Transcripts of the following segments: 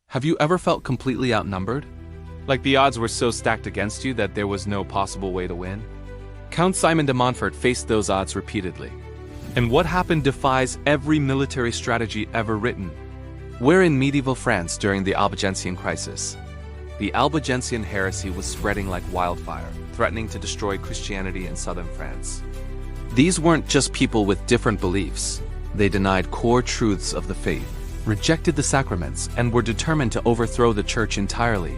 Have you ever felt completely outnumbered? Like the odds were so stacked against you that there was no possible way to win? Count Simon de Montfort faced those odds repeatedly. And what happened defies every military strategy ever written. We're in medieval France during the Albigensian Crisis. The Albigensian heresy was spreading like wildfire, threatening to destroy Christianity in southern France. These weren't just people with different beliefs. They denied core truths of the faith, rejected the sacraments, and were determined to overthrow the church entirely.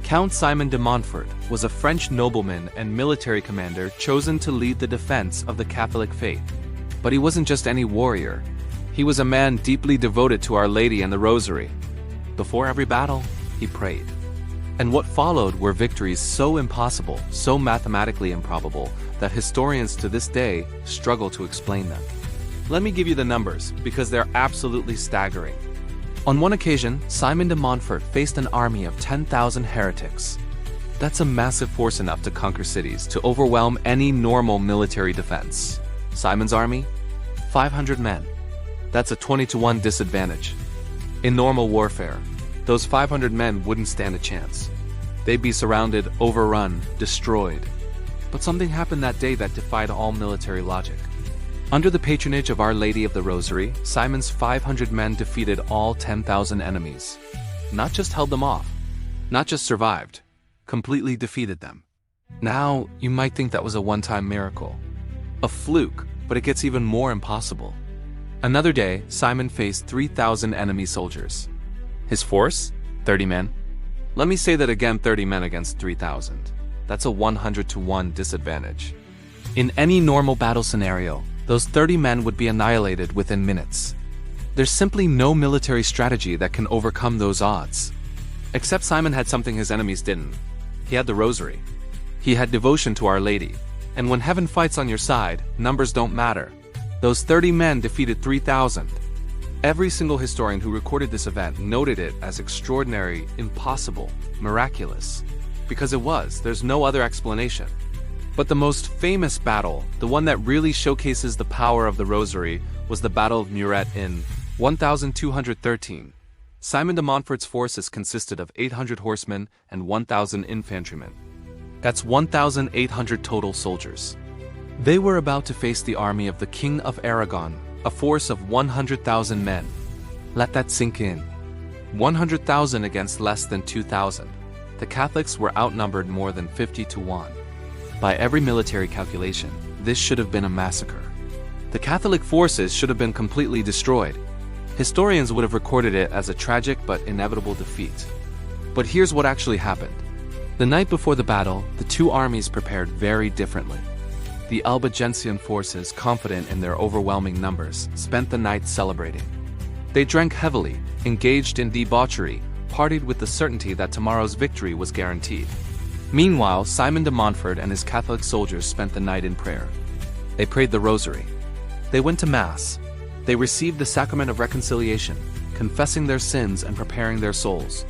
Count Simon de Montfort was a French nobleman and military commander chosen to lead the defense of the Catholic faith. But he wasn't just any warrior. He was a man deeply devoted to Our Lady and the Rosary. Before every battle, he prayed. And what followed were victories so impossible, so mathematically improbable, that historians to this day struggle to explain them. Let me give you the numbers, because they're absolutely staggering. On one occasion, Simon de Montfort faced an army of 10,000 heretics. That's a massive force enough to conquer cities, to overwhelm any normal military defense. Simon's army? 500 men. That's a 20-to-1 disadvantage. In normal warfare, those 500 men wouldn't stand a chance. They'd be surrounded, overrun, destroyed. But something happened that day that defied all military logic. Under the patronage of Our Lady of the Rosary, Simon's 500 men defeated all 10,000 enemies. Not just held them off, not just survived, completely defeated them. Now, you might think that was a one-time miracle. A fluke, but it gets even more impossible. Another day, Simon faced 3,000 enemy soldiers. His force? 30 men. Let me say that again, 30 men against 3,000. That's a 100-to-1 disadvantage. In any normal battle scenario, those 30 men would be annihilated within minutes. There's simply no military strategy that can overcome those odds. Except Simon had something his enemies didn't. He had the Rosary. He had devotion to Our Lady. And when heaven fights on your side, numbers don't matter. Those 30 men defeated 3,000. Every single historian who recorded this event noted it as extraordinary, impossible, miraculous. Because it was, there's no other explanation. But the most famous battle, the one that really showcases the power of the Rosary, was the Battle of Muret in 1213. Simon de Montfort's forces consisted of 800 horsemen and 1,000 infantrymen. That's 1,800 total soldiers. They were about to face the army of the King of Aragon, a force of 100,000 men. Let that sink in. 100,000 against less than 2,000. The Catholics were outnumbered more than 50-to-1. By every military calculation, this should have been a massacre. The Catholic forces should have been completely destroyed. Historians would have recorded it as a tragic but inevitable defeat. But here's what actually happened. The night before the battle, the two armies prepared very differently. The Albigensian forces, confident in their overwhelming numbers, spent the night celebrating. They drank heavily, engaged in debauchery, partied with the certainty that tomorrow's victory was guaranteed. Meanwhile, Simon de Montfort and his Catholic soldiers spent the night in prayer. They prayed the Rosary. They went to Mass. They received the sacrament of reconciliation, confessing their sins and preparing their souls.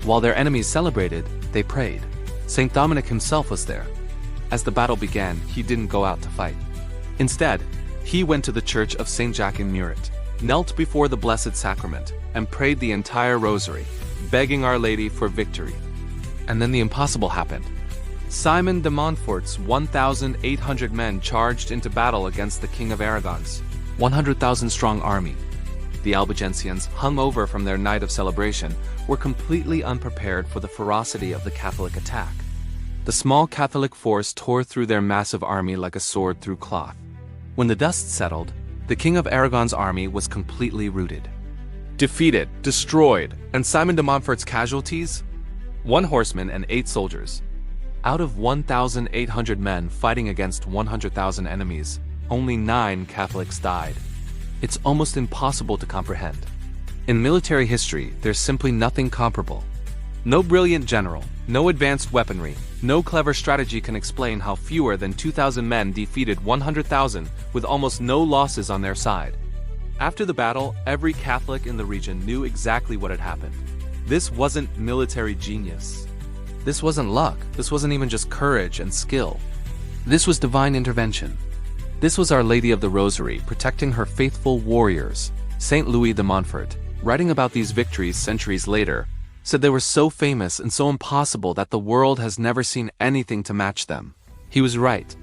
While their enemies celebrated, they prayed. Saint Dominic himself was there. As the battle began, he didn't go out to fight. Instead, he went to the church of St. Jacques in Muret, knelt before the Blessed Sacrament, and prayed the entire Rosary, begging Our Lady for victory. And then the impossible happened. Simon de Montfort's 1,800 men charged into battle against the King of Aragon's 100,000-strong army. The Albigensians, hung over from their night of celebration, were completely unprepared for the ferocity of the Catholic attack. The small Catholic force tore through their massive army like a sword through cloth. When the dust settled, the King of Aragon's army was completely routed. Defeated, destroyed, and Simon de Montfort's casualties? 1 horseman and 8 soldiers. Out of 1,800 men fighting against 100,000 enemies, only 9 Catholics died. It's almost impossible to comprehend. In military history, there's simply nothing comparable. No brilliant general, no advanced weaponry, no clever strategy can explain how fewer than 2,000 men defeated 100,000 with almost no losses on their side. After the battle, every Catholic in the region knew exactly what had happened. This wasn't military genius. This wasn't luck. This wasn't even just courage and skill. This was divine intervention. This was Our Lady of the Rosary protecting her faithful warriors. Saint Louis de Montfort, writing about these victories centuries later, said they were so famous and so impossible that the world has never seen anything to match them. He was right.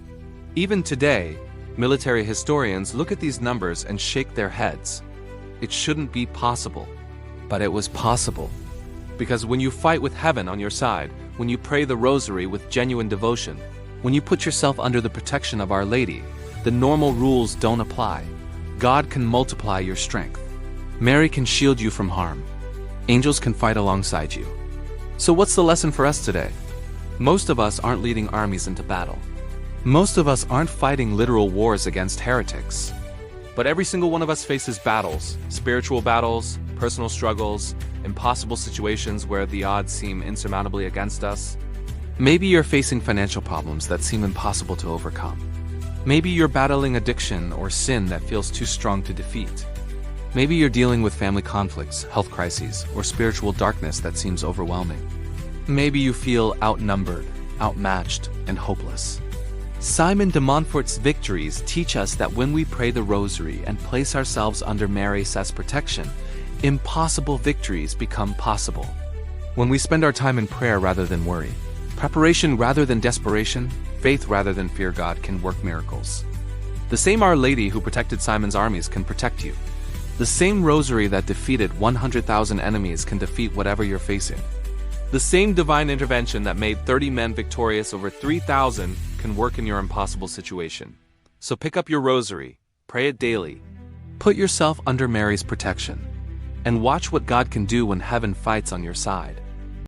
Even today, military historians look at these numbers and shake their heads. It shouldn't be possible. But it was possible. Because when you fight with heaven on your side, when you pray the Rosary with genuine devotion, when you put yourself under the protection of Our Lady, the normal rules don't apply. God can multiply your strength. Mary can shield you from harm. Angels can fight alongside you. So what's the lesson for us today? Most of us aren't leading armies into battle. Most of us aren't fighting literal wars against heretics. But every single one of us faces battles, spiritual battles, personal struggles, impossible situations where the odds seem insurmountably against us. Maybe you're facing financial problems that seem impossible to overcome. Maybe you're battling addiction or sin that feels too strong to defeat. Maybe you're dealing with family conflicts, health crises, or spiritual darkness that seems overwhelming. Maybe you feel outnumbered, outmatched, and hopeless. Simon de Montfort's Victories teach us that when we pray the Rosary and place ourselves under Mary's protection, impossible victories become possible. When we spend our time in prayer rather than worry, preparation rather than desperation, faith rather than fear, God can work miracles. The same Our Lady who protected Simon's armies can protect you. The same Rosary that defeated 100,000 enemies can defeat whatever you're facing. The same divine intervention that made 30 men victorious over 3,000 can work in your impossible situation. So pick up your Rosary, pray it daily, put yourself under Mary's protection, and watch what God can do when heaven fights on your side.